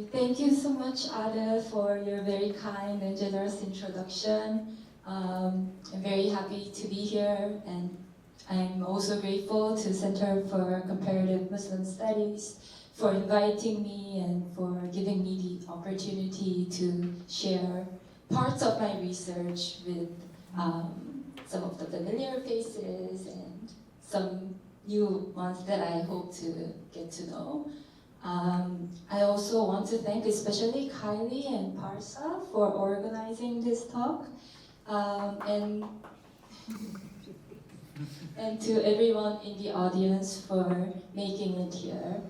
Okay, thank you so much, Ada, for your very kind and generous introduction. I'm very happy to be here, and I'm also grateful to Center for Comparative Muslim Studies for inviting me and for giving me the opportunity to share parts of my research with some of the familiar faces and some new ones that I hope to get to know. I also want to thank especially Kylie and Parsa for organizing this talk, and to everyone in the audience for making it here.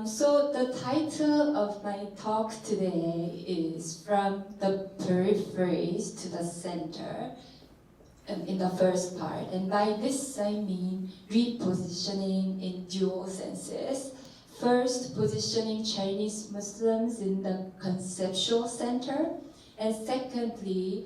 So the title of my talk today is From the Peripheries to the Center, in the first part. And by this I mean repositioning in dual senses. First, positioning Chinese Muslims in the conceptual center, and secondly,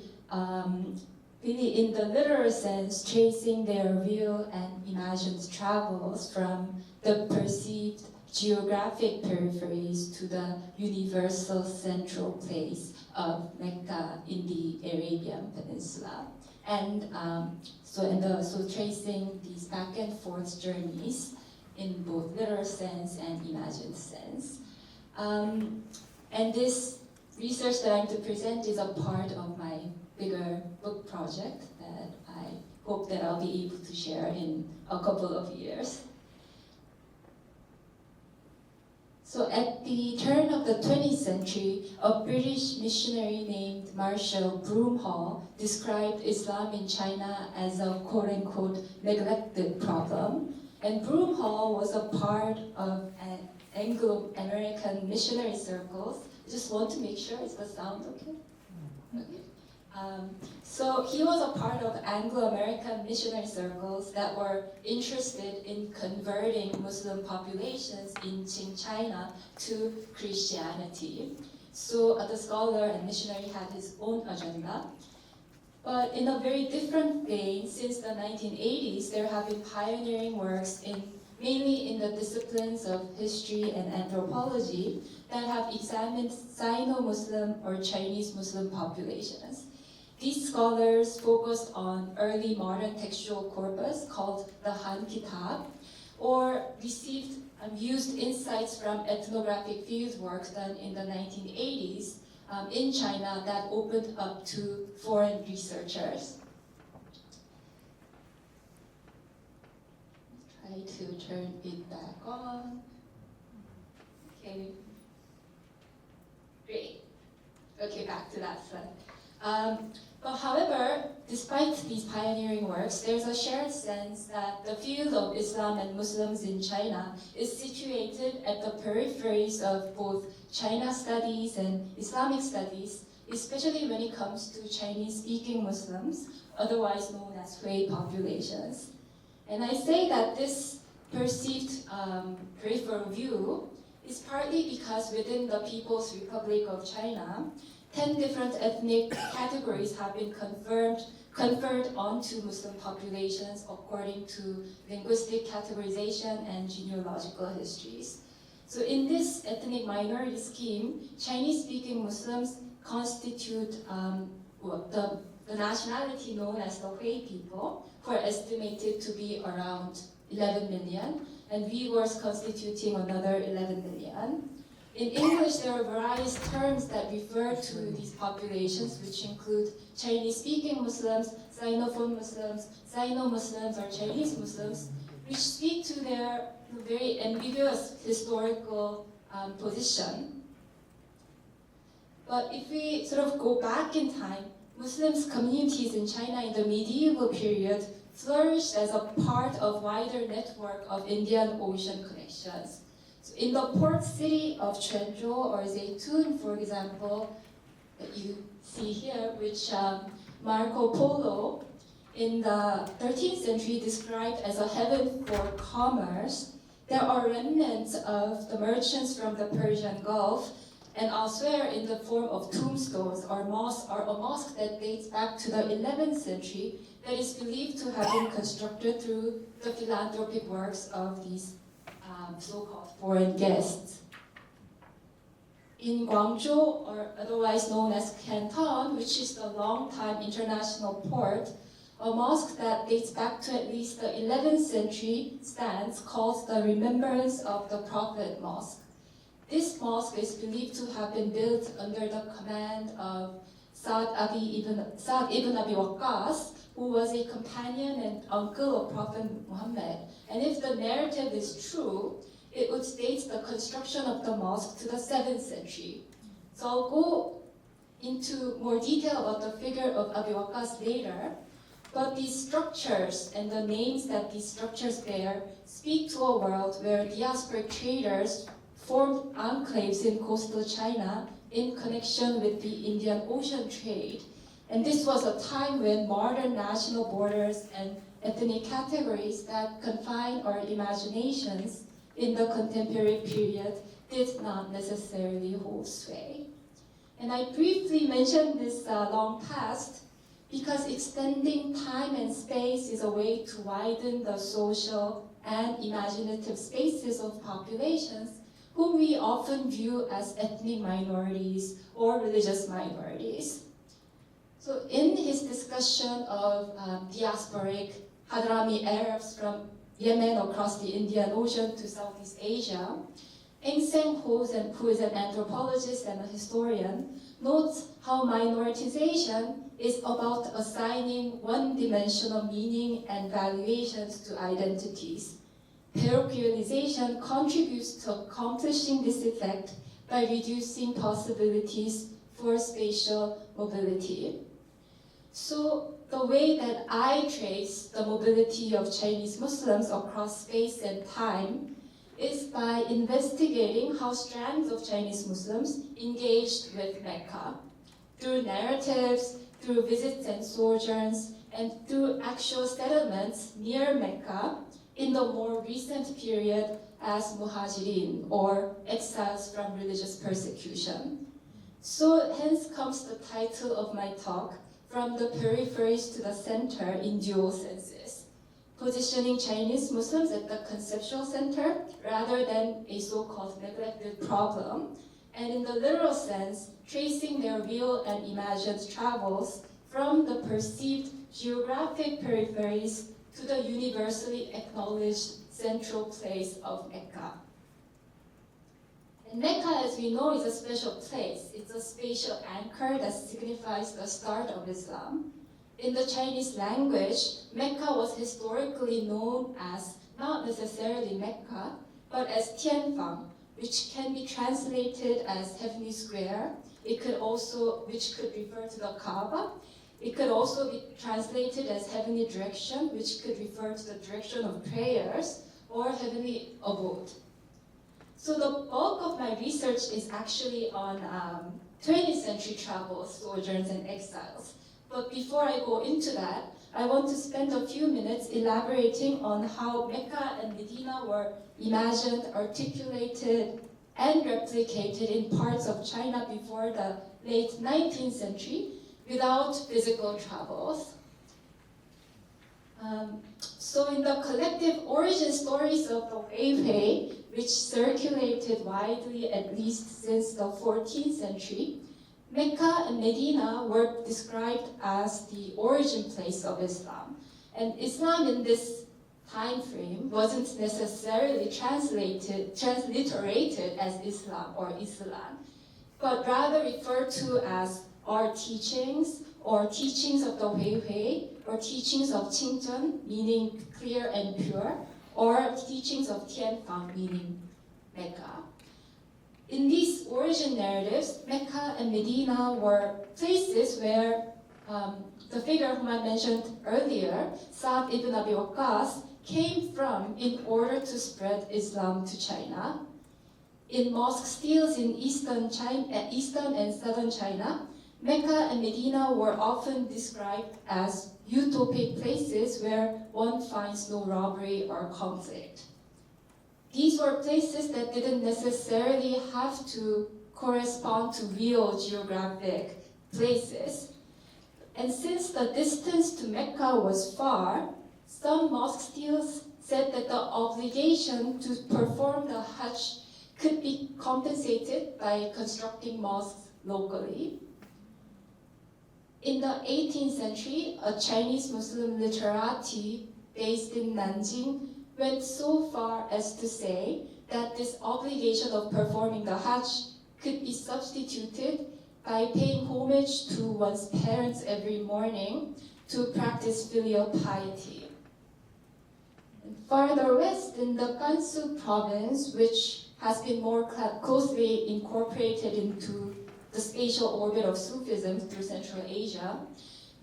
really in the literal sense, tracing their real and imagined travels from the perceived geographic peripheries to the universal central place of Mecca in the Arabian Peninsula. And so tracing these back and forth journeys in both literal sense and imagined sense. And this research that I'm to present is a part of my bigger book project that I hope that I'll be able to share in a couple of years. So at the turn of the 20th century, a British missionary named Marshall Broomhall described Islam in China as a quote-unquote neglected problem. And Broomhall was a part of an Anglo-American missionary circles. I just want to make sure, is the sound okay? Okay. So he was a part of Anglo-American missionary circles that were interested in converting Muslim populations in Qing China to Christianity. So the scholar and missionary had his own agenda. But in a very different vein, since the 1980s, there have been pioneering works mainly in the disciplines of history and anthropology that have examined Sino-Muslim or Chinese Muslim populations. These scholars focused on early modern textual corpus called the Han Kitab, or received and used insights from ethnographic field work done in the 1980s in China that opened up to foreign researchers. Try to turn it back on. Okay. Great. Okay, back to that slide. But however, despite these pioneering works, there's a shared sense that the field of Islam and Muslims in China is situated at the peripheries of both China studies and Islamic studies, especially when it comes to Chinese-speaking Muslims, otherwise known as Hui populations. And I say that this perceived peripheral view is partly because within the People's Republic of China, 10 different ethnic categories have been conferred onto Muslim populations according to linguistic categorization and genealogical histories. So in this ethnic minority scheme, Chinese-speaking Muslims constitute the nationality known as the Hui people, who are estimated to be around 11 million, and Uyghurs constituting another 11 million. In English, there are various terms that refer to these populations, which include Chinese-speaking Muslims, Sinophone Muslims, Sino-Muslims, or Chinese Muslims, which speak to their very ambiguous historical position. But if we sort of go back in time, Muslims communities in China in the medieval period flourished as a part of wider network of Indian Ocean connections. So in the port city of Quanzhou or Zeytun, for example, that you see here, which Marco Polo in the 13th century described as a heaven for commerce, there are remnants of the merchants from the Persian Gulf and elsewhere in the form of tombstones or a mosque that dates back to the 11th century that is believed to have been constructed through the philanthropic works of these so-called foreign guests. in Guangzhou, or otherwise known as Canton, which is the long-time international port, a mosque that dates back to at least the 11th century stands called the Remembrance of the Prophet Mosque. This mosque is believed to have been built under the command of Sa'd ibn Abi Waqqas, who was a companion and uncle of Prophet Muhammad. And if the narrative is true, it would date the construction of the mosque to the 7th century. So I'll go into more detail about the figure of Abi Waqqas later, but these structures and the names that these structures bear speak to a world where diasporic traders formed enclaves in coastal China in connection with the Indian Ocean trade. And this was a time when modern national borders and ethnic categories that confine our imaginations in the contemporary period did not necessarily hold sway. And I briefly mentioned this long past because extending time and space is a way to widen the social and imaginative spaces of populations whom we often view as ethnic minorities or religious minorities. So in his discussion of diasporic Hadrami Arabs from Yemen across the Indian Ocean to Southeast Asia, Eng Seng-ho, who is an anthropologist and a historian, notes how minoritization is about assigning one-dimensional meaning and valuations to identities. Parochialization contributes to accomplishing this effect by reducing possibilities for spatial mobility. So the way that I trace the mobility of Chinese Muslims across space and time is by investigating how strands of Chinese Muslims engaged with Mecca through narratives, through visits and sojourns, and through actual settlements near Mecca in the more recent period as muhajirin, or exiles from religious persecution. So hence comes the title of my talk, From the Peripheries to the Center in Dual Senses, positioning Chinese Muslims at the conceptual center rather than a so-called neglected problem, and in the literal sense, tracing their real and imagined travels from the perceived geographic peripheries to the universally acknowledged central place of Mecca. And Mecca, as we know, is a special place. It's a spatial anchor that signifies the start of Islam. In the Chinese language, Mecca was historically known as not necessarily Mecca, but as Tianfang, which can be translated as heavenly square. It could also, which could refer to the Kaaba. It could also be translated as heavenly direction, which could refer to the direction of prayers, or heavenly abode. So the bulk of my research is actually on 20th century travels, sojourns, and exiles. But before I go into that, I want to spend a few minutes elaborating on how Mecca and Medina were imagined, articulated, and replicated in parts of China before the late 19th century without physical travels. So in the collective origin stories of the Weiwei, which circulated widely at least since the 14th century, Mecca and Medina were described as the origin place of Islam. And Islam in this time frame wasn't necessarily transliterated as Islam or Islam, but rather referred to as our teachings or teachings of the Weiwei, or teachings of Qingzhen, meaning clear and pure, or teachings of Tianfang, meaning Mecca. In these origin narratives, Mecca and Medina were places where the figure whom I mentioned earlier, Sa'd ibn Abi Waqqas, came from in order to spread Islam to China. In mosque steels in eastern and southern China, Mecca and Medina were often described as utopic places where one finds no robbery or conflict. These were places that didn't necessarily have to correspond to real geographic places. And since the distance to Mecca was far, some mosque steels said that the obligation to perform the Hajj could be compensated by constructing mosques locally. In the 18th century, a Chinese Muslim literati based in Nanjing went so far as to say that this obligation of performing the Hajj could be substituted by paying homage to one's parents every morning to practice filial piety. And farther west, in the Gansu province, which has been more closely incorporated into the spatial orbit of Sufism through Central Asia,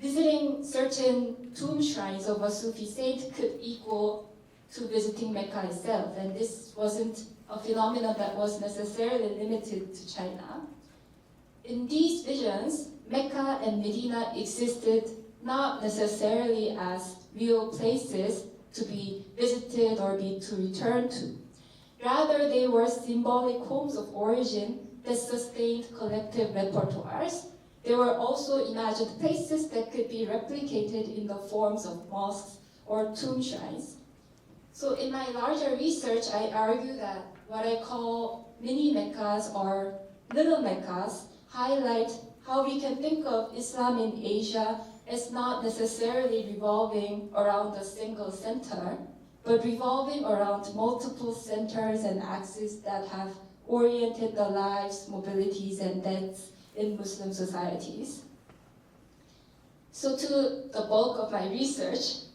visiting certain tomb shrines of a Sufi saint could equal to visiting Mecca itself, and this wasn't a phenomenon that was necessarily limited to China. In these visions, Mecca and Medina existed not necessarily as real places to be visited or to return to. Rather, they were symbolic homes of origin that sustained collective repertoires. They were also imagined places that could be replicated in the forms of mosques or tomb shrines. So in my larger research, I argue that what I call mini Meccas or little Meccas highlight how we can think of Islam in Asia as not necessarily revolving around a single center, but revolving around multiple centers and axes that have oriented the lives, mobilities, and deaths in Muslim societies. So to the bulk of my research,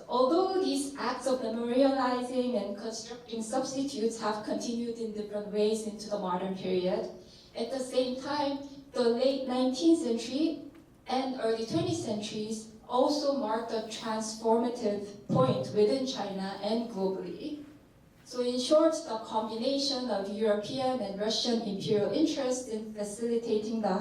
although these acts of memorializing and constructing substitutes have continued in different ways into the modern period, at the same time, the late 19th century and early 20th centuries also marked a transformative point within China and globally. So in short, the combination of European and Russian imperial interest in facilitating the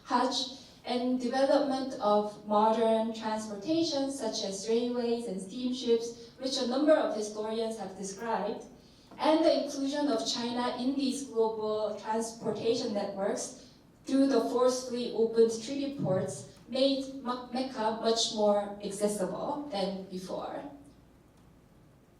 Hajj and development of modern transportation such as railways and steamships, which a number of historians have described, and the inclusion of China in these global transportation networks through the forcefully opened treaty ports made Mecca much more accessible than before.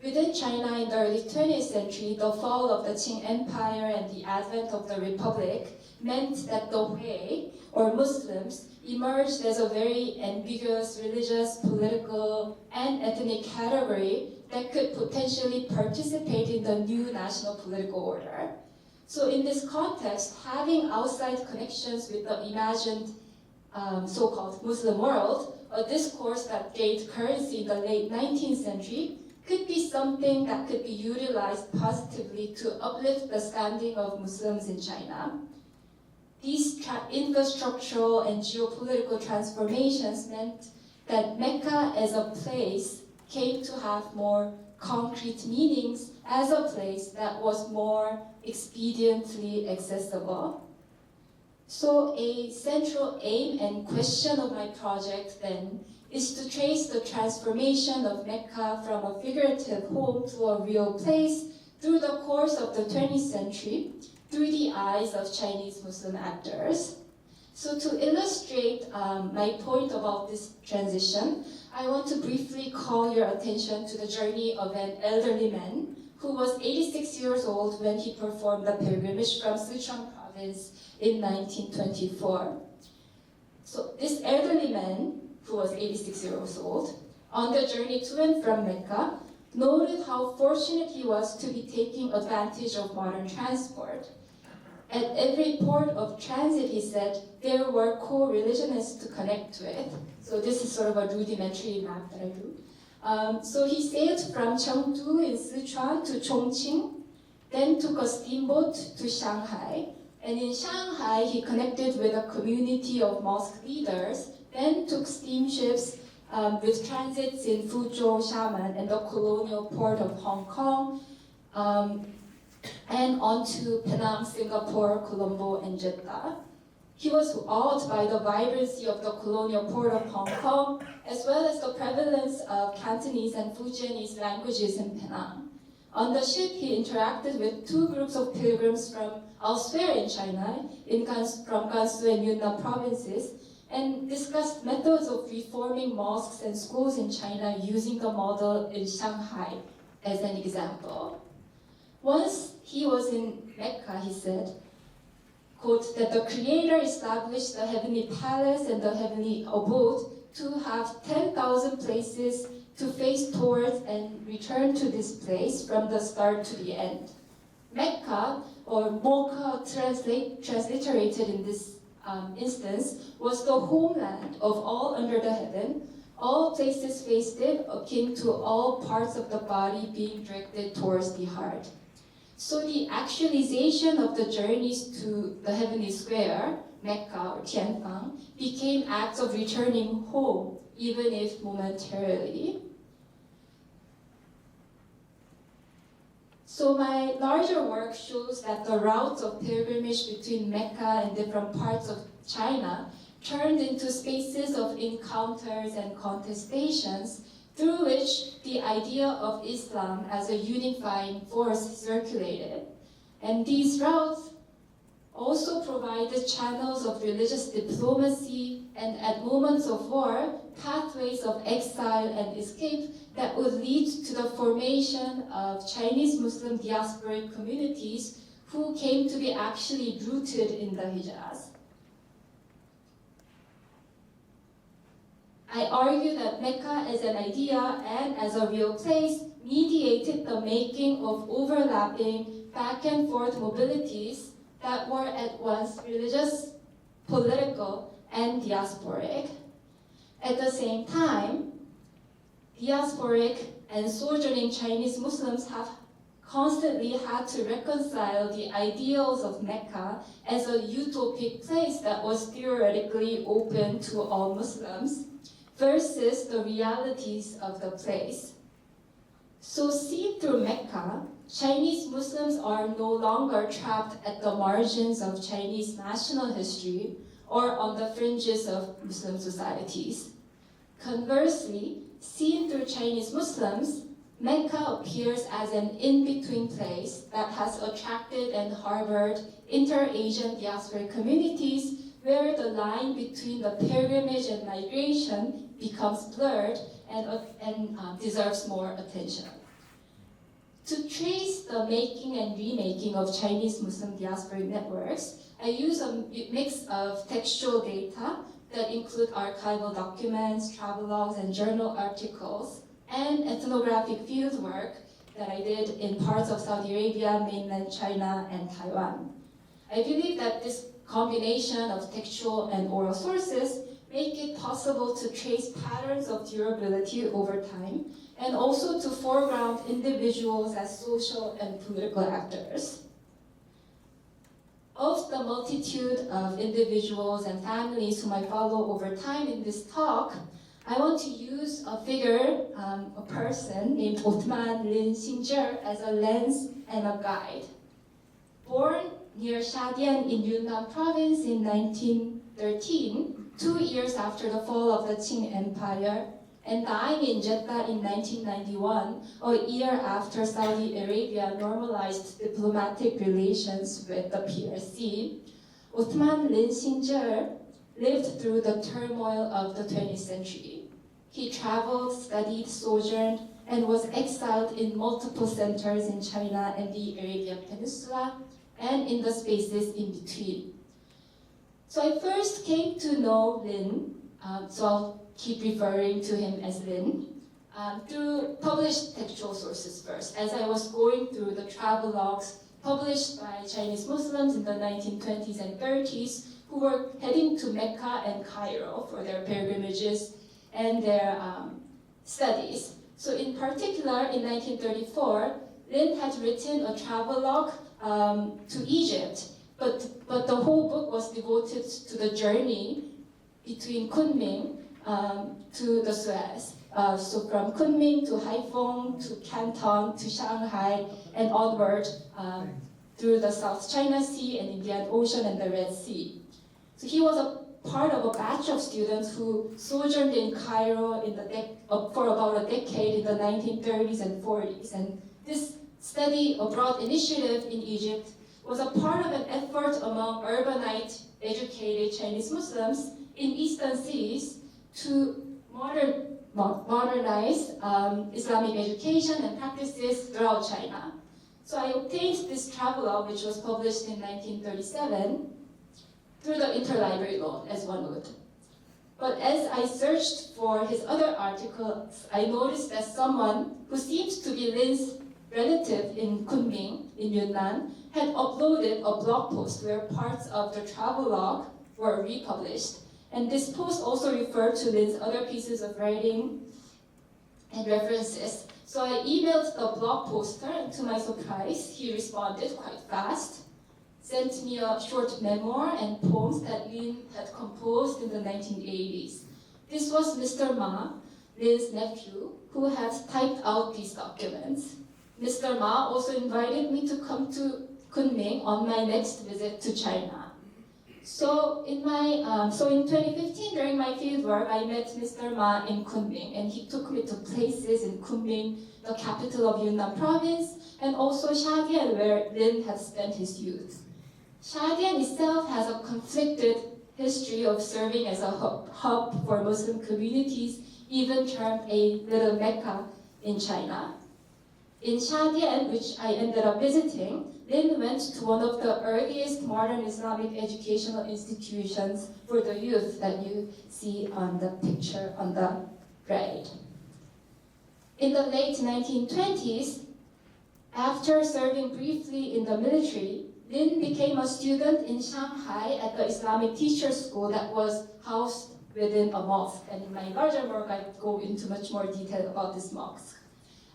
Within China in the early 20th century, the fall of the Qing Empire and the advent of the Republic meant that the Hui, or Muslims, emerged as a very ambiguous religious, political, and ethnic category that could potentially participate in the new national political order. So in this context, having outside connections with the imagined so-called Muslim world, a discourse that gained currency in the late 19th century, could be something that could be utilized positively to uplift the standing of Muslims in China. These infrastructural and geopolitical transformations meant that Mecca as a place came to have more concrete meanings as a place that was more expediently accessible. So a central aim and question of my project then is to trace the transformation of Mecca from a figurative home to a real place through the course of the 20th century through the eyes of Chinese Muslim actors. So to illustrate my point about this transition, I want to briefly call your attention to the journey of an elderly man who was 86 years old when he performed the pilgrimage from Sichuan province in 1924. So this elderly man, who was 86 years old, on the journey to and from Mecca, noted how fortunate he was to be taking advantage of modern transport. At every port of transit, he said, there were co-religionists to connect with. So this is sort of a rudimentary map that I drew. So he sailed from Chengdu in Sichuan to Chongqing, then took a steamboat to Shanghai. And in Shanghai, he connected with a community of mosque leaders, then took steamships with transits in Fuzhou, Xiamen, and the colonial port of Hong Kong, and on to Penang, Singapore, Colombo, and Jeddah. He was awed by the vibrancy of the colonial port of Hong Kong, as well as the prevalence of Cantonese and Fujianese languages in Penang. On the ship, he interacted with two groups of pilgrims from elsewhere in China, from Gansu and Yunnan provinces, and discussed methods of reforming mosques and schools in China using the model in Shanghai as an example. Once he was in Mecca, he said, quote, that the Creator established the heavenly palace and the heavenly abode to have 10,000 places to face towards and return to this place from the start to the end. Mecca, or Mocha transliterated in this instance, was the homeland of all under the heaven, all places faced it, akin to all parts of the body being directed towards the heart. So the actualization of the journeys to the heavenly square, Mecca or Tianfang, became acts of returning home, even if momentarily. So my larger work shows that the routes of pilgrimage between Mecca and different parts of China turned into spaces of encounters and contestations through which the idea of Islam as a unifying force circulated. And these routes also provided channels of religious diplomacy and, at moments of war, pathways of exile and escape that would lead to the formation of Chinese Muslim diasporic communities who came to be actually rooted in the Hijaz. I argue that Mecca as an idea and as a real place mediated the making of overlapping back and forth mobilities that were at once religious, political, and diasporic. At the same time, diasporic and sojourning Chinese Muslims have constantly had to reconcile the ideals of Mecca as a utopic place that was theoretically open to all Muslims versus the realities of the place. So seen through Mecca, Chinese Muslims are no longer trapped at the margins of Chinese national history or on the fringes of Muslim societies. Conversely, seen through Chinese Muslims, Mecca appears as an in-between place that has attracted and harbored inter-Asian diasporic communities where the line between the pilgrimage and migration becomes blurred and deserves more attention. To trace the making and remaking of Chinese Muslim diasporic networks, I use a mix of textual data that include archival documents, travelogues, and journal articles, and ethnographic fieldwork that I did in parts of Saudi Arabia, mainland China, and Taiwan. I believe that this combination of textual and oral sources make it possible to trace patterns of durability over time, and also to foreground individuals as social and political actors. Of the multitude of individuals and families whom I follow over time in this talk, I want to use a figure, a person named Othman Lin Xingzhe as a lens and a guide. Born near Shadian in Yunnan province in 1913, 2 years after the fall of the Qing Empire, and dying in Jeddah in 1991, a year after Saudi Arabia normalized diplomatic relations with the PRC, Othman Lin Xingzhe lived through the turmoil of the 20th century. He traveled, studied, sojourned, and was exiled in multiple centers in China and the Arabian Peninsula, and in the spaces in between. So I first came to know Lin, so I'll keep referring to him as Lin, through published textual sources first, as I was going through the travelogues published by Chinese Muslims in the 1920s and 30s who were heading to Mecca and Cairo for their pilgrimages and their studies. So in particular, in 1934, Lin had written a travelogue to Egypt, but the whole book was devoted to the journey between Kunming to the Suez. So from Kunming to Haiphong to Canton to Shanghai and onward through the South China Sea and Indian Ocean and the Red Sea. So he was a part of a batch of students who sojourned in Cairo for about a decade in the 1930s and 40s. And this study abroad initiative in Egypt was a part of an effort among urbanite, educated Chinese Muslims in eastern cities to modernize Islamic education and practices throughout China. So I obtained this travelogue, which was published in 1937, through the interlibrary loan, as one would. But as I searched for his other articles, I noticed that someone who seems to be Lin's relative in Kunming, in Yunnan, had uploaded a blog post where parts of the travelogue were republished. And this post also referred to Lin's other pieces of writing and references. So I emailed the blog poster, and to my surprise, he responded quite fast, sent me a short memoir and poems that Lin had composed in the 1980s. This was Mr. Ma, Lin's nephew, who had typed out these documents. Mr. Ma also invited me to come to Kunming on my next visit to China. So in 2015, during my fieldwork, I met Mr. Ma in Kunming, and he took me to places in Kunming, the capital of Yunnan province, and also Shadian, where Lin had spent his youth. Shadian itself has a conflicted history of serving as a hub for Muslim communities, even termed a little Mecca in China. In Shadian, which I ended up visiting, Lin went to one of the earliest modern Islamic educational institutions for the youth that you see on the picture on the right. In the late 1920s, after serving briefly in the military, Lin became a student in Shanghai at the Islamic teacher school that was housed within a mosque. And in my larger work, I go into much more detail about this mosque.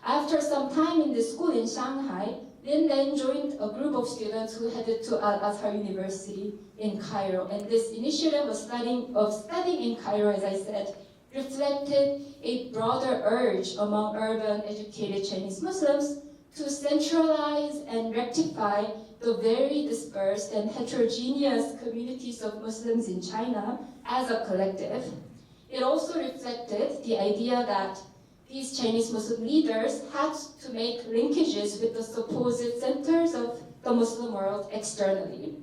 After some time in the school in Shanghai, Lin then joined a group of students who headed to Al-Azhar University in Cairo. And this initiative of studying in Cairo, as I said, reflected a broader urge among urban educated Chinese Muslims to centralize and rectify the very dispersed and heterogeneous communities of Muslims in China as a collective. It also reflected the idea that these Chinese Muslim leaders had to make linkages with the supposed centers of the Muslim world externally.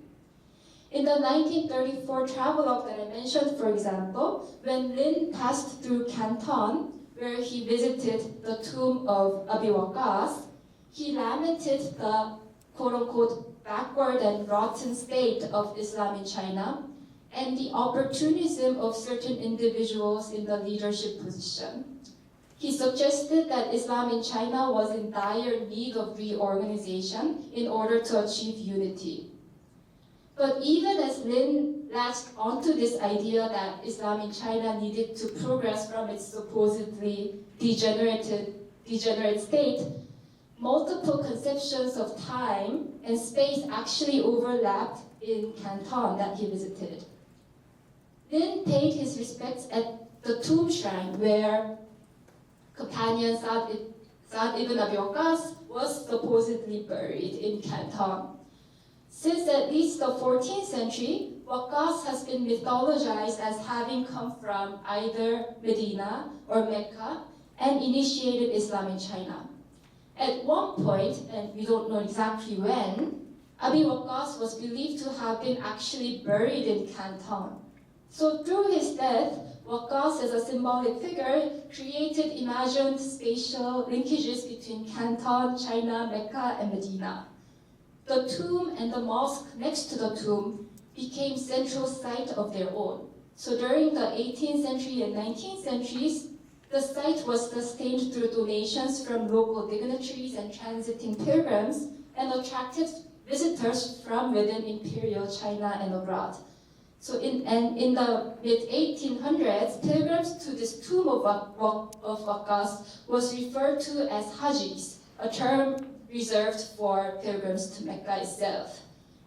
In the 1934 travelogue that I mentioned, for example, when Lin passed through Canton, where he visited the tomb of Abi Waqqas, he lamented the quote-unquote backward and rotten state of Islam in China and the opportunism of certain individuals in the leadership position. He suggested that Islam in China was in dire need of reorganization in order to achieve unity. But even as Lin latched onto this idea that Islam in China needed to progress from its supposedly degenerate state, multiple conceptions of time and space actually overlapped in Canton that he visited. Lin paid his respects at the tomb shrine where companion Sa'd ibn Abi Waqqas was supposedly buried in Canton. Since at least the 14th century, Waqqas has been mythologized as having come from either Medina or Mecca and initiated Islam in China. At one point, and we don't know exactly when, Abi Waqqas was believed to have been actually buried in Canton. So through his death, Waqqas as a symbolic figure created imagined spatial linkages between Canton, China, Mecca, and Medina. The tomb and the mosque next to the tomb became central sites of their own. So during the 18th century and 19th centuries, the site was sustained through donations from local dignitaries and transiting pilgrims and attracted visitors from within imperial China and abroad. So in the mid-1800s, pilgrims to this tomb of Waqqas was referred to as hajis, a term reserved for pilgrims to Mecca itself.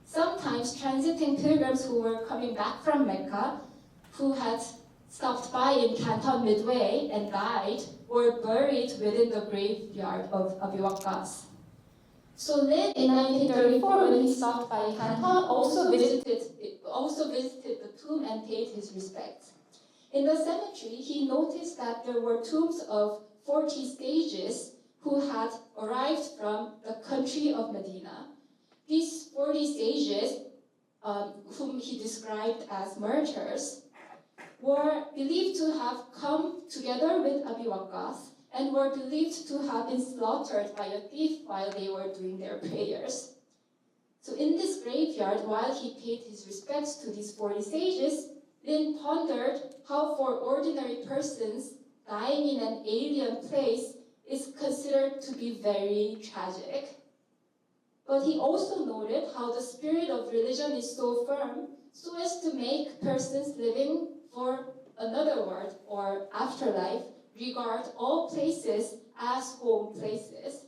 Sometimes transiting pilgrims who were coming back from Mecca, who had stopped by in Canton midway and died, were buried within the graveyard of Abi Waqqas. So Lin, in 1934, when he stopped by Canton, also visited the tomb and paid his respects. In the cemetery, he noticed that there were tombs of 40 sages who had arrived from the country of Medina. These 40 sages, whom he described as martyrs, were believed to have come together with Abi Waqqas and were believed to have been slaughtered by a thief while they were doing their prayers. So in this graveyard, while he paid his respects to these 40 sages, Lin pondered how for ordinary persons, dying in an alien place is considered to be very tragic. But he also noted how the spirit of religion is so firm so as to make persons living for another world or afterlife regard all places as home places.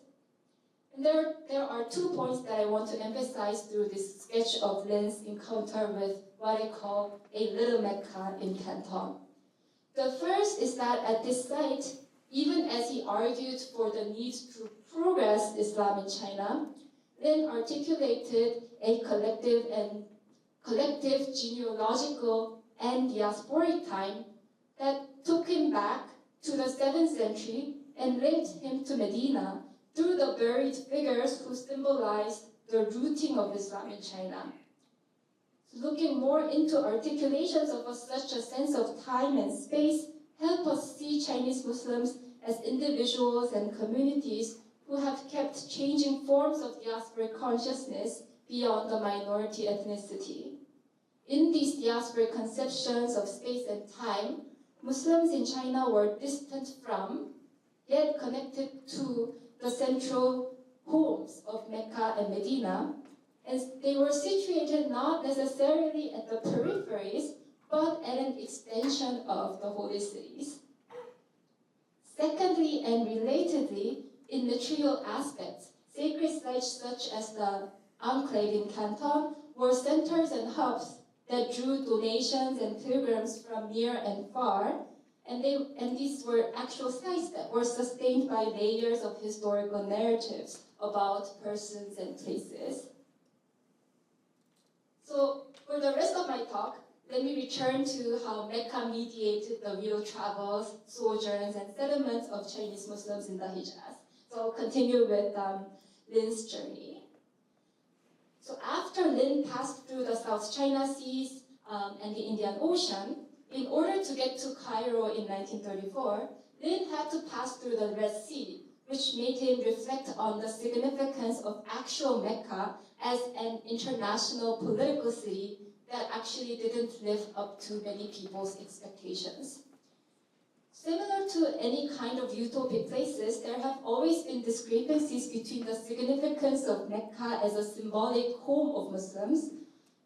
And there are 2 points that I want to emphasize through this sketch of Lin's encounter with what I call a little Mecca in Canton. The first is that at this site, even as he argued for the need to progress Islam in China, Lin articulated a collective genealogical and diasporic time that took him back to the 7th century and linked him to Medina through the buried figures who symbolized the rooting of Islam in China. So looking more into articulations of such a sense of time and space help us see Chinese Muslims as individuals and communities who have kept changing forms of diasporic consciousness beyond the minority ethnicity. In these diasporic conceptions of space and time, Muslims in China were distant from, yet connected to, the central homes of Mecca and Medina, and they were situated not necessarily at the peripheries, but at an extension of the holy cities. Secondly, and relatedly, in material aspects, sacred sites such as the enclave in Canton were centers and hubs that drew donations and pilgrims from near and far, and these were actual sites that were sustained by layers of historical narratives about persons and places. So for the rest of my talk, let me return to how Mecca mediated the real travels, sojourns, and settlements of Chinese Muslims in the Hijaz. So I'll continue with Lin's journey. So after Lin passed through the South China Seas and the Indian Ocean, in order to get to Cairo in 1934, Lin had to pass through the Red Sea, which made him reflect on the significance of actual Mecca as an international political city that actually didn't live up to many people's expectations. Similar to any kind of utopic places, there have always been discrepancies between the significance of Mecca as a symbolic home of Muslims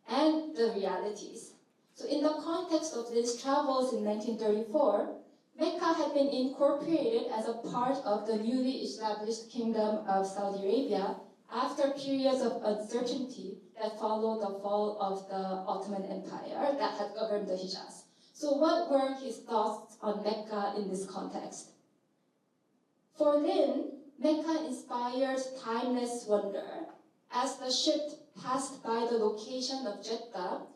and the realities. So in the context of Lin's travels in 1934, Mecca had been incorporated as a part of the newly established Kingdom of Saudi Arabia after periods of uncertainty that followed the fall of the Ottoman Empire that had governed the Hijaz. So what were his thoughts on Mecca in this context? For Lin, Mecca inspired timeless wonder. As the ship passed by the location of Jeddah,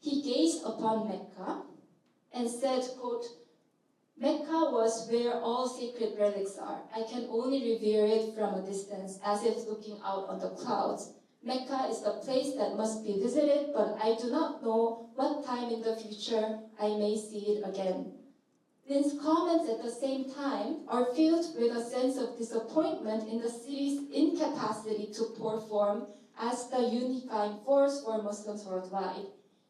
he gazed upon Mecca and said, quote, "Mecca was where all sacred relics are. I can only revere it from a distance, as if looking out on the clouds. Mecca is the place that must be visited, but I do not know what time in the future I may see it again." Lin's comments at the same time are filled with a sense of disappointment in the city's incapacity to perform as the unifying force for Muslims worldwide.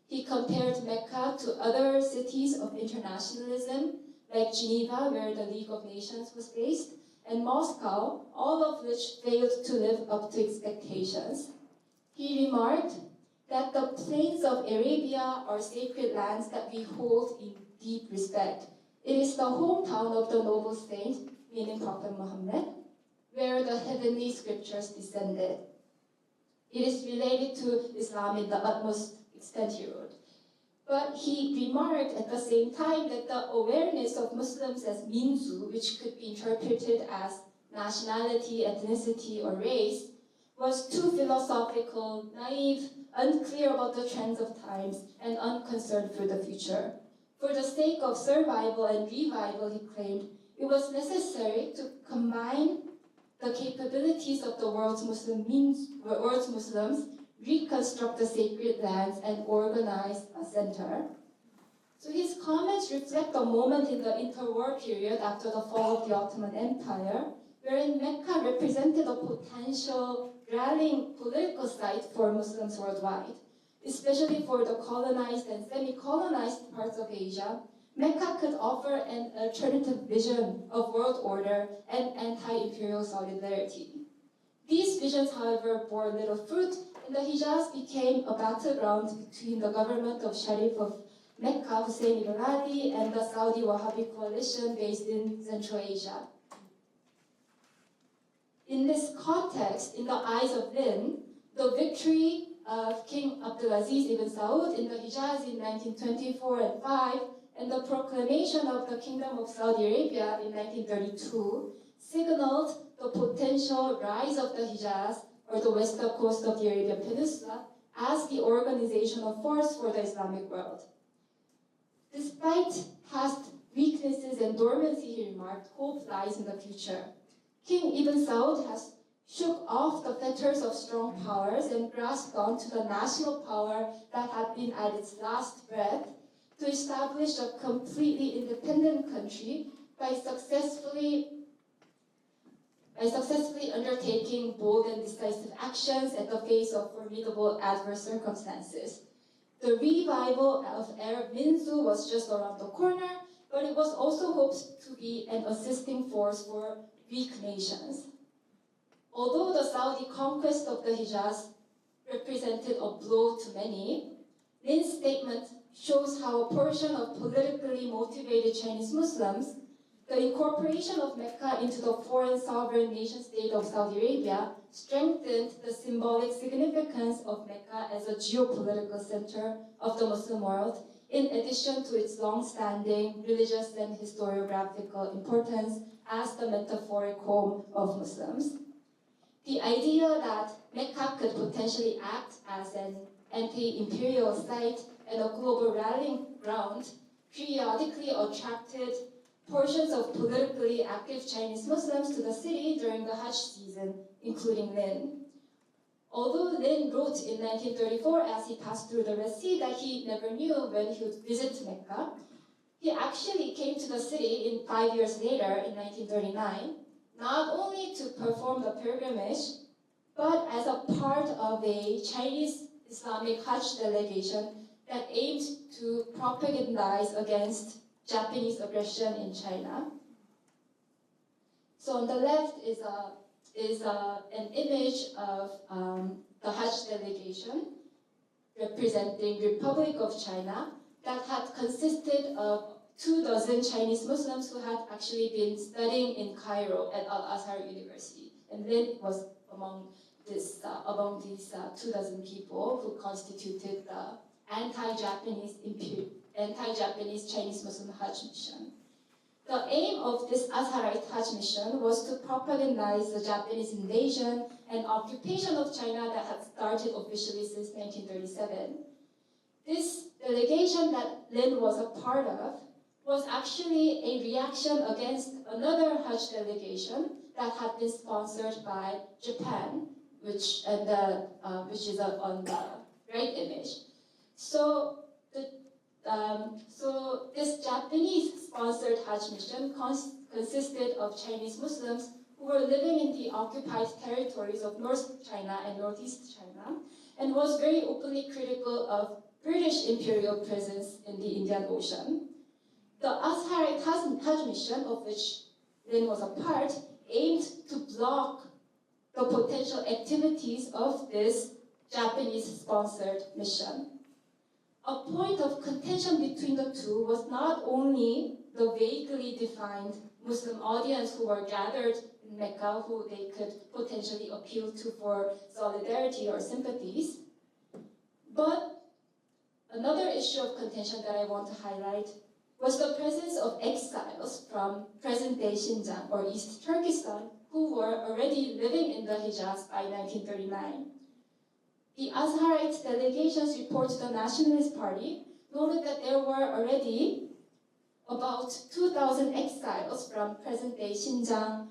He compared Mecca to other cities of internationalism, like Geneva, where the League of Nations was based, and Moscow, all of which failed to live up to expectations. He remarked that the plains of Arabia are sacred lands that we hold in deep respect. It is the hometown of the noble saint, meaning Prophet Muhammad, where the heavenly scriptures descended. It is related to Islam in the utmost extent he wrote. But he remarked at the same time that the awareness of Muslims as minzu, which could be interpreted as nationality, ethnicity, or race, was too philosophical, naive, unclear about the trends of times, and unconcerned for the future. For the sake of survival and revival, he claimed, it was necessary to combine the capabilities of the world's Muslims, reconstruct the sacred lands, and organize a center. So his comments reflect a moment in the interwar period after the fall of the Ottoman Empire, wherein Mecca represented a potential rallying political site for Muslims worldwide. Especially for the colonized and semi-colonized parts of Asia, Mecca could offer an alternative vision of world order and anti-imperial solidarity. These visions, however, bore little fruit, and the Hijaz became a battleground between the government of Sharif of Mecca, Hussein ibn Ali, and the Saudi Wahhabi coalition based in Central Asia. In this context, in the eyes of Lin, the victory of King Abdulaziz ibn Saud in the Hijaz in 1924 and 5, and the proclamation of the Kingdom of Saudi Arabia in 1932 signaled the potential rise of the Hijaz, or the western coast of the Arabian Peninsula, as the organizational force for the Islamic world. Despite past weaknesses and dormancy, he remarked, hope lies in the future. King Ibn Saud has shook off the fetters of strong powers and grasped onto the national power that had been at its last breath to establish a completely independent country by successfully undertaking bold and decisive actions at the face of formidable adverse circumstances. The revival of Arab Minzu was just around the corner, but it was also hoped to be an assisting force for weak nations. Although the Saudi conquest of the Hijaz represented a blow to many, Lin's statement shows how a portion of politically motivated Chinese Muslims, the incorporation of Mecca into the foreign sovereign nation-state of Saudi Arabia, strengthened the symbolic significance of Mecca as a geopolitical center of the Muslim world, in addition to its long-standing religious and historiographical importance as the metaphoric home of Muslims. The idea that Mecca could potentially act as an anti-imperial site and a global rallying ground periodically attracted portions of politically active Chinese Muslims to the city during the Hajj season, including Lin. Although Lin wrote in 1934 as he passed through the Red Sea that he never knew when he would visit Mecca, he actually came to the city 5 years later in 1939, not only to perform the pilgrimage, but as a part of a Chinese Islamic Hajj delegation that aimed to propagandize against Japanese aggression in China. So on the left is an image of the Hajj delegation representing Republic of China that had consisted of 24 Chinese Muslims who had actually been studying in Cairo at Al-Azhar University. And then it was among these 24 people who constituted the anti-Japanese Chinese Muslim Hajj mission. The aim of this Azharite Hajj mission was to propagandize the Japanese invasion and occupation of China that had started officially since 1937. This delegation that Lin was a part of was actually a reaction against another Hajj delegation that had been sponsored by Japan, which is on the right image. So this Japanese-sponsored Hajj mission consisted of Chinese Muslims who were living in the occupied territories of North China and Northeast China, and was very openly critical of British imperial presence in the Indian Ocean. The Azharite Hajj mission, of which Lin was a part, aimed to block the potential activities of this Japanese-sponsored mission. A point of contention between the two was not only the vaguely defined Muslim audience who were gathered in Mecca, who they could potentially appeal to for solidarity or sympathies, but another issue of contention that I want to highlight was the presence of exiles from present-day Xinjiang or East Turkestan who were already living in the Hijaz by 1939. The Azharite delegation's report to the Nationalist Party noted that there were already about 2,000 exiles from present-day Xinjiang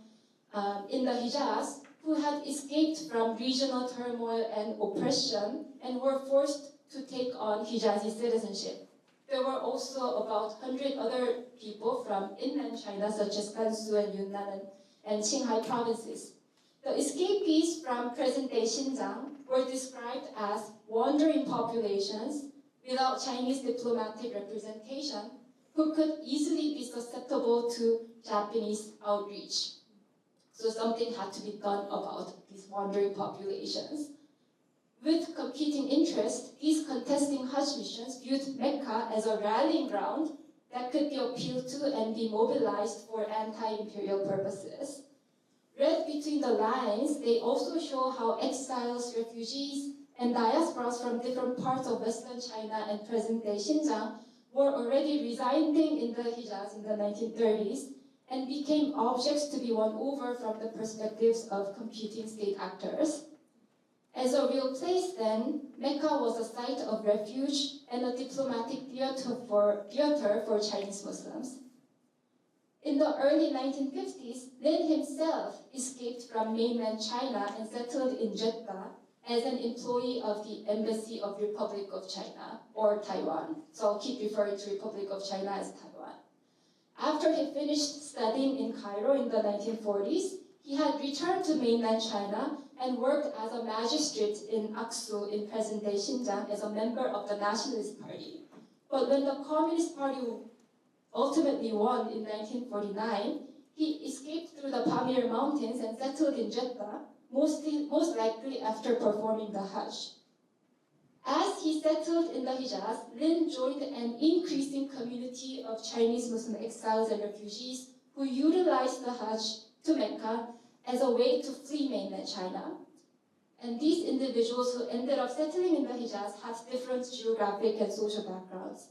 in the Hijaz who had escaped from regional turmoil and oppression and were forced to take on Hijazi citizenship. there were also about 100 other people from inland China, such as Gansu and Yunnan and Qinghai provinces. The escapees from present-day Xinjiang were described as wandering populations without Chinese diplomatic representation who could easily be susceptible to Japanese outreach. So something had to be done about these wandering populations. With competing interests, these contesting Hajj missions viewed Mecca as a rallying ground that could be appealed to and be mobilized for anti-imperial purposes. Read between the lines, they also show how exiles, refugees, and diasporas from different parts of Western China and present-day Xinjiang were already residing in the Hijaz in the 1930s and became objects to be won over from the perspectives of competing state actors. As a real place then, Mecca was a site of refuge and a diplomatic theater for Chinese Muslims. In the early 1950s, Lin himself escaped from mainland China and settled in Jeddah as an employee of the Embassy of Republic of China, or Taiwan. So I'll keep referring to Republic of China as Taiwan. After he finished studying in Cairo in the 1940s, he had returned to mainland China and worked as a magistrate in Aksu in present-day Xinjiang as a member of the Nationalist Party. But when the Communist Party ultimately won in 1949, he escaped through the Pamir Mountains and settled in Jeddah, most likely after performing the Hajj. As he settled in the Hijaz, Lin joined an increasing community of Chinese Muslim exiles and refugees who utilized the Hajj to Mecca as a way to flee mainland China. And these individuals who ended up settling in the Hijaz had different geographic and social backgrounds.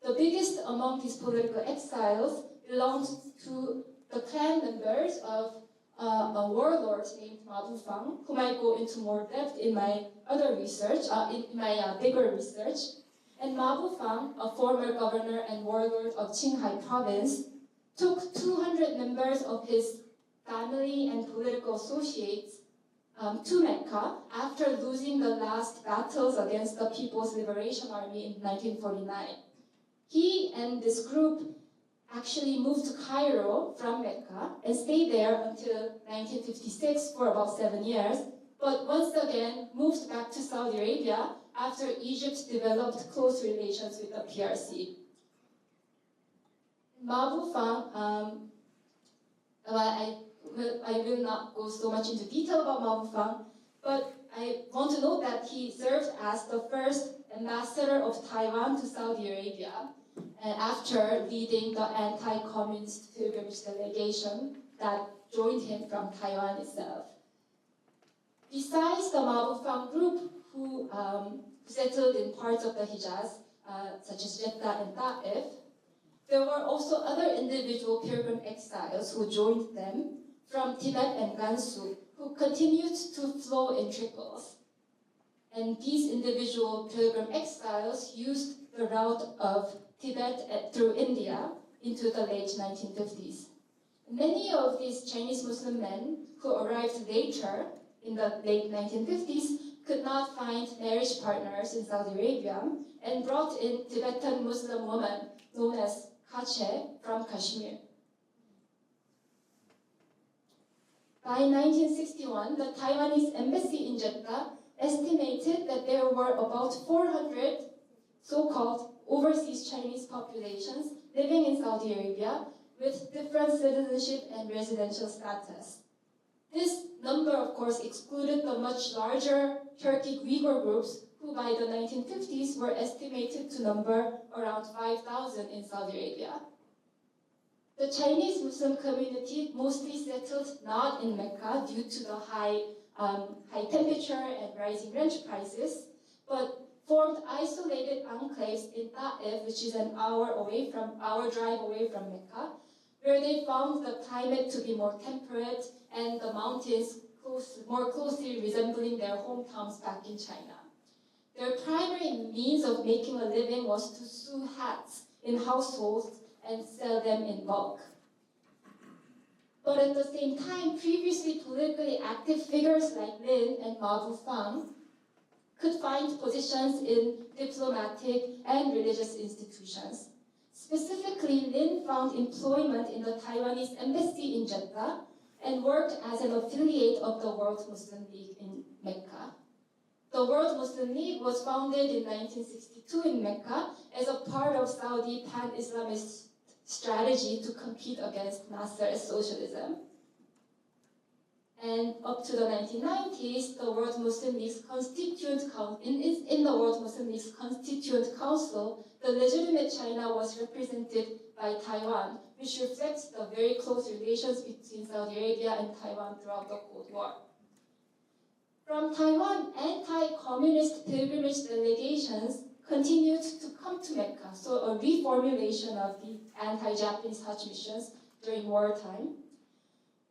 The biggest among these political exiles belonged to the clan members of a warlord named Ma Bufang, whom I go into more depth in my other research, in my bigger research. And Ma Bufang, a former governor and warlord of Qinghai province, took 200 members of his family and political associates to Mecca after losing the last battles against the People's Liberation Army in 1949. He and this group actually moved to Cairo from Mecca and stayed there until 1956 for about 7 years, but once again moved back to Saudi Arabia after Egypt developed close relations with the PRC. Ma Bufang, I will not go so much into detail about Ma Bufang, but I want to note that he served as the first ambassador of Taiwan to Saudi Arabia, and after leading the anti-communist pilgrimage delegation that joined him from Taiwan itself. Besides the Ma Bufang group who settled in parts of the Hijaz, such as Jeddah and Ta'if, there were also other individual pilgrim exiles who joined them from Tibet and Gansu, who continued to flow in trickles. And these individual pilgrim exiles used the route of Tibet through India into the late 1950s. Many of these Chinese Muslim men who arrived later in the late 1950s could not find marriage partners in Saudi Arabia and brought in Tibetan Muslim women known as Kache from Kashmir. By 1961, the Taiwanese embassy in Jeddah estimated that there were about 400 so-called overseas Chinese populations living in Saudi Arabia with different citizenship and residential status. This number, of course, excluded the much larger Turkic Uyghur groups who by the 1950s were estimated to number around 5,000 in Saudi Arabia. The Chinese Muslim community mostly settled not in Mecca due to the high temperature and rising rent prices, but formed isolated enclaves in Ta'if, which is an hour drive away from Mecca, where they found the climate to be more temperate and the mountains more closely resembling their hometowns back in China. Their primary means of making a living was to sew hats in households and sell them in bulk. But at the same time, previously politically active figures like Lin and Ma Bufang could find positions in diplomatic and religious institutions. Specifically, Lin found employment in the Taiwanese embassy in Jeddah and worked as an affiliate of the World Muslim League in Mecca. The World Muslim League was founded in 1962 in Mecca as a part of Saudi pan-Islamist strategy to compete against Nasser socialism. And up to the 1990s, the World Muslim League's in the World Muslim League's Constituent Council, the legitimate China was represented by Taiwan, which reflects the very close relations between Saudi Arabia and Taiwan throughout the Cold War. From Taiwan, anti-communist pilgrimage delegations continued to come to Mecca, so a reformulation of the anti-Japanese Hajj missions during wartime.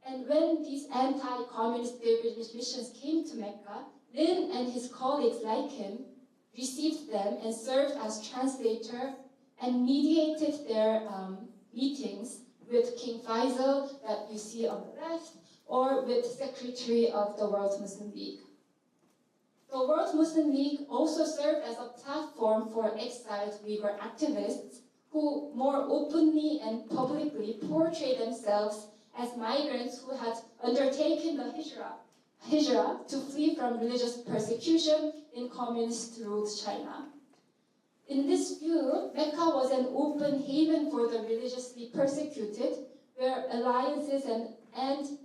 And when these anti-communist pilgrimage missions came to Mecca, Lin and his colleagues like him received them and served as translator and mediated their meetings with King Faisal that you see on the left, or with Secretary of the World Muslim League. The World Muslim League also served as a platform for exiled Uyghur activists who more openly and publicly portray themselves as migrants who had undertaken the hijrah to flee from religious persecution in communist-ruled China. In this view, Mecca was an open haven for the religiously persecuted, where alliances and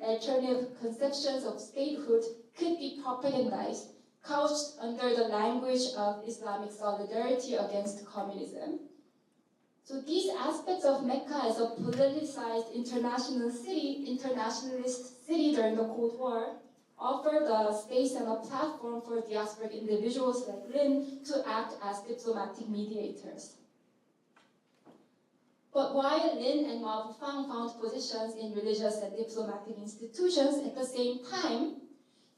alternative conceptions of statehood could be propagandized, couched under the language of Islamic solidarity against communism. So these aspects of Mecca as a politicized internationalist city during the Cold War offer the space and a platform for diasporic individuals like Lin to act as diplomatic mediators. But while Lin and Mao Fang found positions in religious and diplomatic institutions at the same time,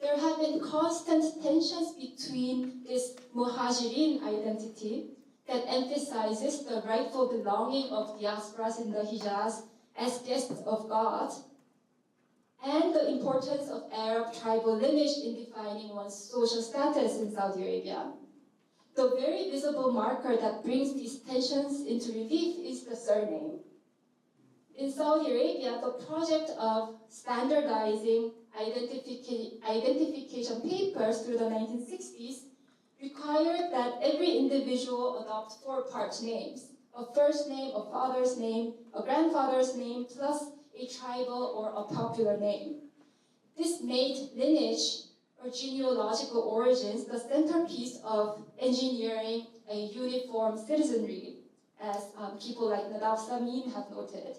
there have been constant tensions between this Muhajirin identity that emphasizes the rightful belonging of diasporas in the Hijaz as guests of God, and the importance of Arab tribal lineage in defining one's social status in Saudi Arabia. The very visible marker that brings these tensions into relief is the surname. In Saudi Arabia, the project of standardizing identification papers through the 1960s required that every individual adopt 4-part names: a first name, a father's name, a grandfather's name, plus a tribal or a popular name. This made lineage or genealogical origins the centerpiece of engineering a uniform citizenry, as people like Nadav Samin have noted.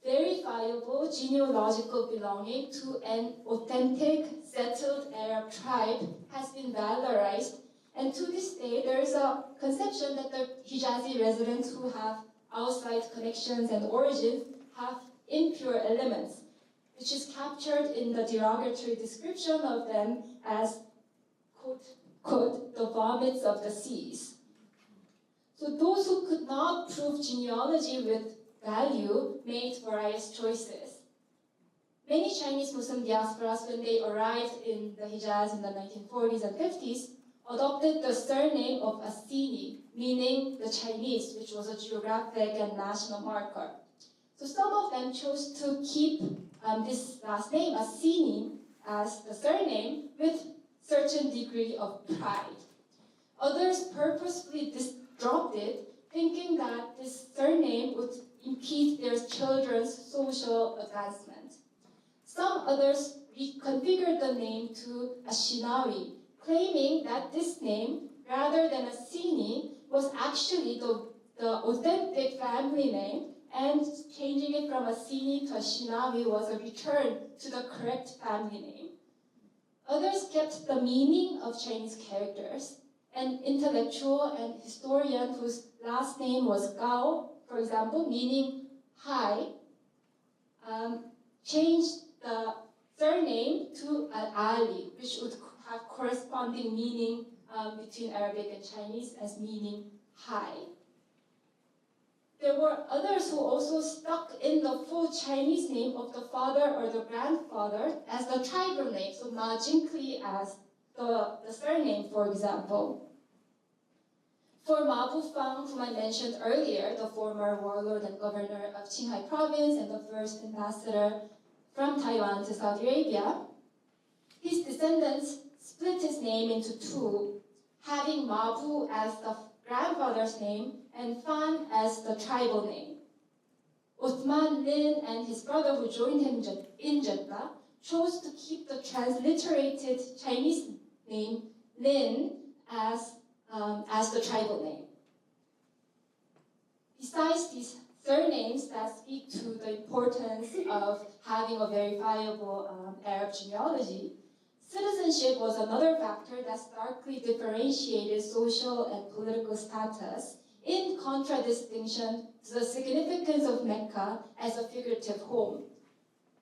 Verifiable genealogical belonging to an authentic, settled Arab tribe has been valorized, and to this day there is a conception that the Hijazi residents who have outside connections and origins have impure elements, which is captured in the derogatory description of them as, quote, quote, the vomits of the seas. So those who could not prove genealogy with value made various choices. Many Chinese Muslim diasporas, when they arrived in the Hijaz in the 1940s and 50s, adopted the surname of Assini, meaning the Chinese, which was a geographic and national marker. So some of them chose to keep this last name, Assini, as the surname with certain degree of pride. Others purposefully dropped it, thinking that this surname would impede their children's social advancement. Some others reconfigured the name to Ashinawi, claiming that this name, rather than Assini, was actually the authentic family name, and changing it from Assini to Ashinawi was a return to the correct family name. Others kept the meaning of Chinese characters. An intellectual and historian whose last name was Gao, for example, meaning high, changed the surname to Ali, which would have corresponding meaning between Arabic and Chinese as meaning high. There were others who also stuck in the full Chinese name of the father or the grandfather as the tribal name, so Ma Jinkli as the surname, for example. For Ma Bufang, whom I mentioned earlier, the former warlord and governor of Qinghai province and the first ambassador from Taiwan to Saudi Arabia, his descendants split his name into two, having Ma Bu as the grandfather's name and Fan as the tribal name. Uthman Lin and his brother who joined him in Jeddah chose to keep the transliterated Chinese name Lin as the tribal name. Besides these surnames that speak to the importance of having a verifiable Arab genealogy, citizenship was another factor that starkly differentiated social and political status in contradistinction to the significance of Mecca as a figurative home.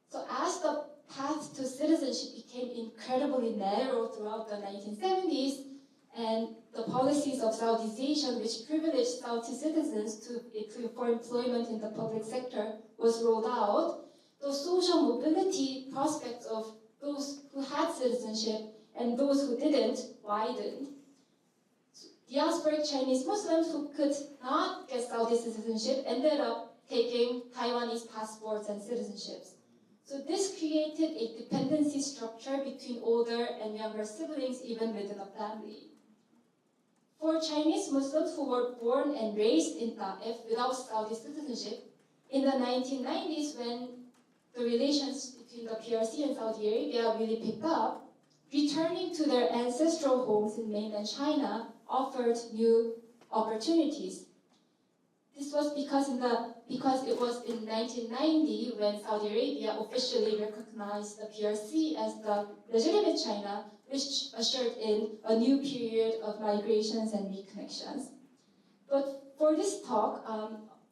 So as the path to citizenship became incredibly narrow throughout the 1970s, and the policies of Saudization, which privileged Saudi citizens for employment in the public sector, was rolled out, the social mobility prospects of those who had citizenship and those who didn't widened. Diasporic Chinese Muslims who could not get Saudi citizenship ended up taking Taiwanese passports and citizenships. So this created a dependency structure between older and younger siblings, even within a family. For Chinese Muslims who were born and raised in Ta'if without Saudi citizenship, in the 1990s, when the relations between the PRC and Saudi Arabia really picked up, returning to their ancestral homes in mainland China offered new opportunities. This was because it was in 1990 when Saudi Arabia officially recognized the PRC as the legitimate China, which ushered in a new period of migrations and reconnections. But for this talk,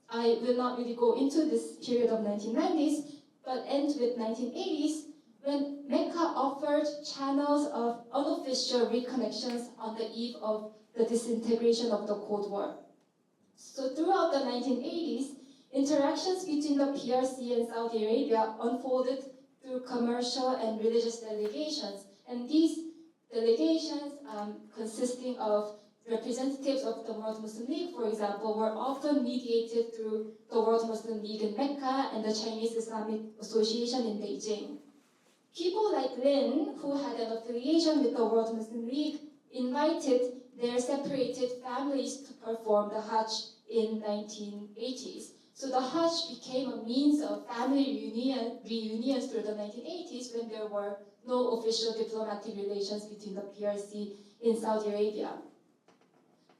I will not really go into this period of 1990s, but end with 1980s, when Mecca offered channels of unofficial reconnections on the eve of the disintegration of the Cold War. So throughout the 1980s, interactions between the PRC and Saudi Arabia unfolded through commercial and religious delegations, and these delegations, consisting of representatives of the World Muslim League, for example, were often mediated through the World Muslim League in Mecca and the Chinese Islamic Association in Beijing. People like Lin, who had an affiliation with the World Muslim League, invited their separated families to perform the Hajj in 1980s. So the Hajj became a means of family reunions through the 1980s when there were no official diplomatic relations between the PRC in Saudi Arabia.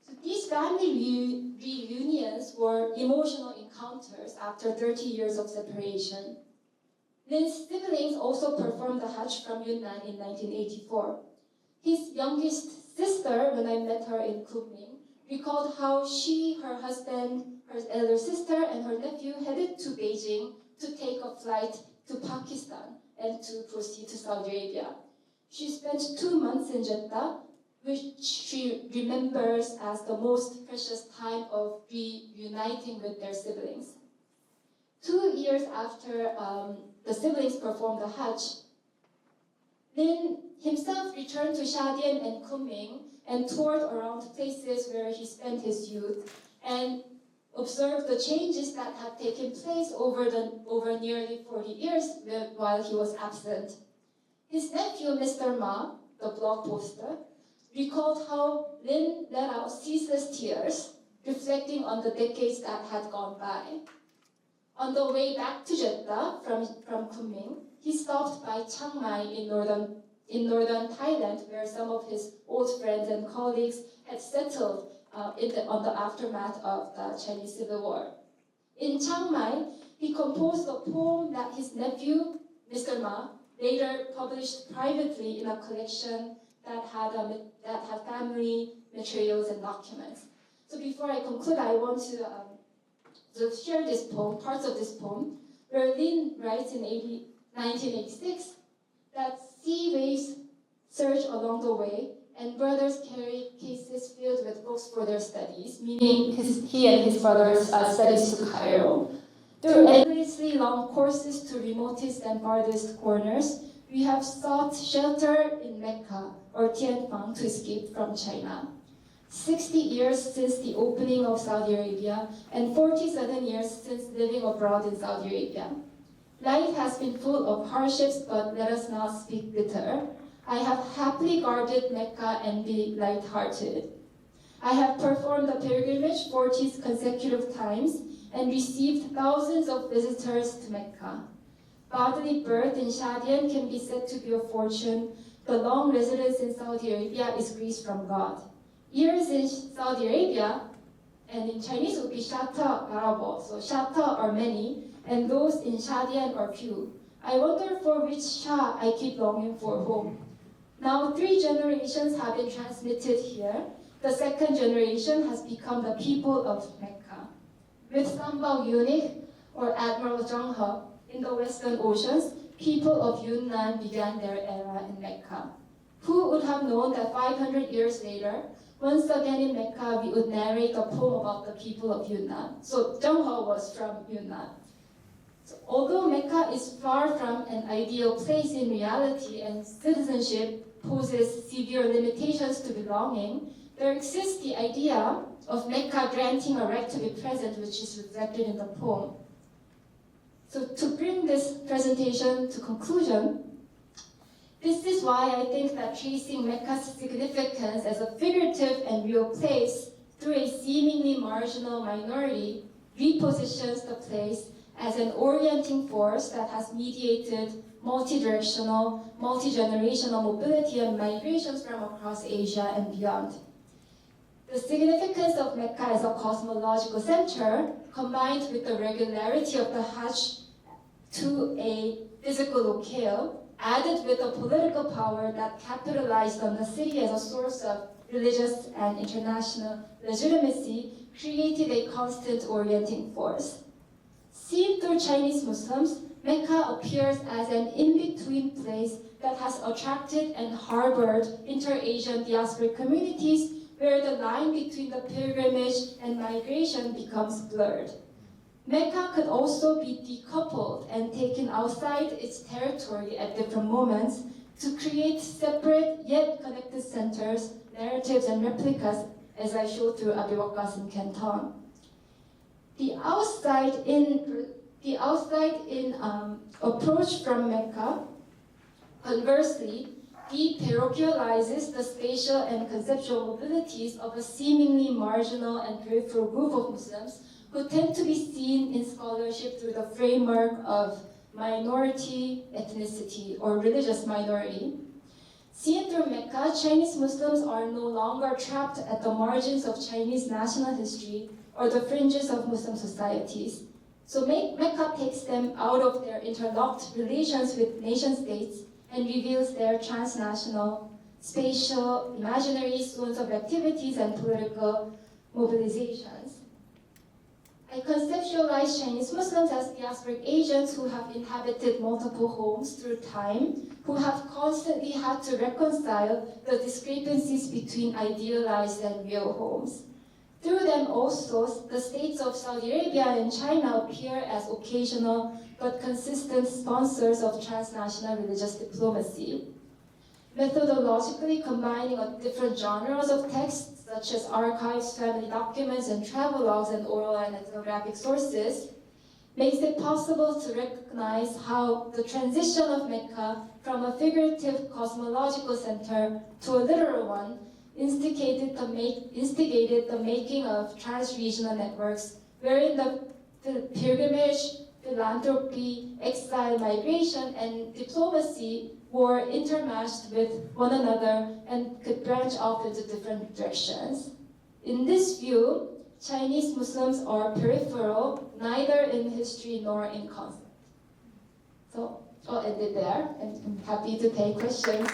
So these family reunions were emotional encounters after 30 years of separation. Lin's siblings also performed the Hajj from Yunnan in 1984. His youngest sister, when I met her in Kunming, recalled how she, her husband, her elder sister, and her nephew headed to Beijing to take a flight to Pakistan and to proceed to Saudi Arabia. She spent 2 months in Jeddah, which she remembers as the most precious time of reuniting with their siblings. 2 years after the siblings performed the Hajj, Lin himself returned to Shadian and Kunming and toured around places where he spent his youth and observed the changes that had taken place over nearly 40 years while he was absent. His nephew, Mr. Ma, the blog poster, recalled how Lin let out ceaseless tears, reflecting on the decades that had gone by. On the way back to Jeddah from Kunming, he stopped by Chiang Mai in northern Thailand, where some of his old friends and colleagues had settled on the aftermath of the Chinese Civil War. In Chiang Mai, he composed a poem that his nephew, Mr. Ma, later published privately in a collection that had family materials and documents. So before I conclude, I want to share this poem, parts of this poem, where Lin writes in 1986 that sea waves surge along the way and brothers carry cases filled with books for their studies, meaning he and his brothers' studies to Cairo. Through endlessly long courses to remotest and farthest corners, we have sought shelter in Mecca or Tianfang to escape from China. 60 years since the opening of Saudi Arabia and 47 years since living abroad in Saudi Arabia. Life has been full of hardships, but let us not speak bitter. I have happily guarded Mecca and be light-hearted. I have performed the pilgrimage 40 consecutive times and received thousands of visitors to Mecca. Bodily birth in Shadian can be said to be a fortune. The long residence in Saudi Arabia is grace from God. Years in Saudi Arabia, and in Chinese would be Shata Arabo, so Shata are many, and those in Shadian are few. I wonder for which Shah I keep longing for home. Now 3 generations have been transmitted here. The second generation has become the people of Mecca. With Sambal eunuch or Admiral Zheng He in the Western Oceans, people of Yunnan began their era in Mecca. Who would have known that 500 years later, once again in Mecca, we would narrate a poem about the people of Yunnan. So Zheng He was from Yunnan. So, although Mecca is far from an ideal place in reality and citizenship poses severe limitations to belonging, there exists the idea of Mecca granting a right to be present, which is reflected in the poem. So to bring this presentation to conclusion, this is why I think that tracing Mecca's significance as a figurative and real place through a seemingly marginal minority repositions the place as an orienting force that has mediated multi-directional, multi-generational mobility and migrations from across Asia and beyond. The significance of Mecca as a cosmological center, combined with the regularity of the Hajj to a physical locale, added with a political power that capitalized on the city as a source of religious and international legitimacy, created a constant orienting force. Seen through Chinese Muslims, Mecca appears as an in-between place that has attracted and harbored inter-Asian diasporic communities where the line between the pilgrimage and migration becomes blurred. Mecca could also be decoupled and taken outside its territory at different moments to create separate yet connected centers, narratives, and replicas, as I showed through Abi Waqqas and Canton. The outside-in approach from Mecca, conversely, deparochializes the spatial and conceptual mobilities of a seemingly marginal and peripheral group of Muslims who tend to be seen in scholarship through the framework of minority ethnicity or religious minority. Seen through Mecca, Chinese Muslims are no longer trapped at the margins of Chinese national history or the fringes of Muslim societies. So Mecca takes them out of their interlocked relations with nation-states and reveals their transnational, spatial, imaginary zones of activities and political mobilizations. I conceptualize Chinese Muslims as diasporic agents who have inhabited multiple homes through time, who have constantly had to reconcile the discrepancies between idealized and real homes. Through them also, the states of Saudi Arabia and China appear as occasional but consistent sponsors of transnational religious diplomacy. Methodologically combining different genres of texts, such as archives, family documents, and travelogues, and oral and ethnographic sources, makes it possible to recognize how the transition of Mecca from a figurative cosmological center to a literal one instigated the making of trans-regional networks, wherein the pilgrimage, philanthropy, exile, migration, and diplomacy were intermatched with one another and could branch off into different directions. In this view, Chinese Muslims are peripheral, neither in history nor in concept. So I'll end it there, and I'm happy to take questions.